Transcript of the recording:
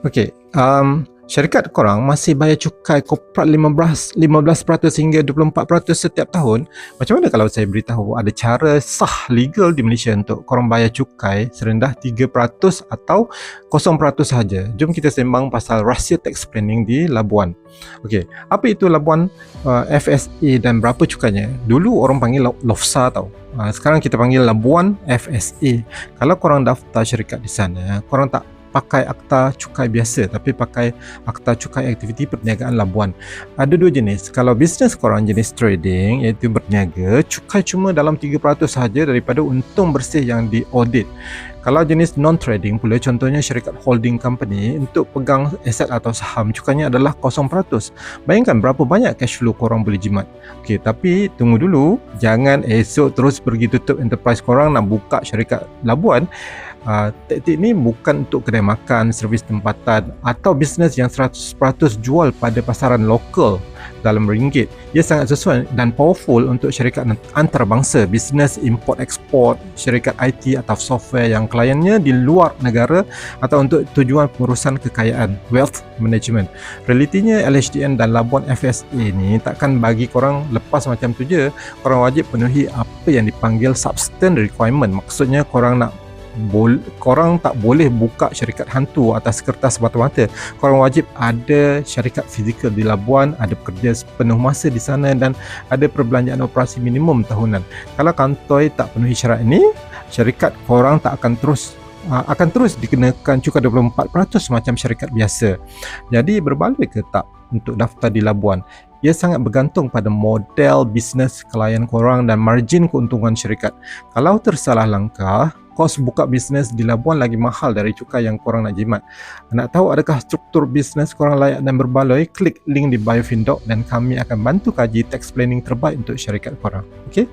Okey, syarikat korang masih bayar cukai korporat 15% hingga 24% setiap tahun. Macam mana kalau saya beritahu ada cara sah legal di Malaysia untuk korang bayar cukai serendah 3% atau 0% sahaja? Jom kita sembang pasal rahsia tax planning di Labuan. Okey, apa itu Labuan FSA dan berapa cukainya? Dulu orang panggil LOFSA tau. Sekarang kita panggil Labuan FSA. Kalau korang daftar syarikat di sana, korang tak pakai akta cukai biasa tapi pakai akta cukai aktiviti perniagaan Labuan. Ada dua jenis. Kalau bisnes korang jenis trading iaitu berniaga, cukai cuma dalam 3% sahaja daripada untung bersih yang diaudit. Kalau jenis non-trading pula, contohnya syarikat holding company, untuk pegang aset atau saham, cukainya adalah 0%. Bayangkan berapa banyak cash flow korang boleh jimat. Okey, tapi tunggu dulu, jangan esok terus pergi tutup enterprise korang nak buka syarikat Labuan. Taktik ni bukan untuk kedai makan, servis tempatan atau bisnes yang 100% jual pada pasaran lokal dalam ringgit. Ia sangat sesuai dan powerful untuk syarikat antarabangsa, bisnes import-export, syarikat IT atau software yang kliennya di luar negara, atau untuk tujuan pengurusan kekayaan, wealth management. Realitinya LHDN dan Labuan FSA ni takkan bagi korang lepas macam tu je. Korang wajib penuhi apa yang dipanggil substance requirement. Maksudnya korang tak boleh buka syarikat hantu atas kertas mata-mata. Korang wajib ada syarikat fizikal di Labuan, ada pekerja sepenuh masa di sana dan ada perbelanjaan operasi minimum tahunan. Kalau kantoi tak penuhi syarat ini, syarikat korang tak akan terus dikenakan cukai 24% macam syarikat biasa. Jadi berbaloi ke tak untuk daftar di Labuan? Ia sangat bergantung pada model bisnes klien korang dan margin keuntungan syarikat. Kalau tersalah langkah, kos buka bisnes di Labuan lagi mahal dari cukai yang korang nak jimat. Nak tahu adakah struktur bisnes korang layak dan berbaloi? Klik link di bio Findoc dan kami akan bantu kaji tax planning terbaik untuk syarikat korang. Okey?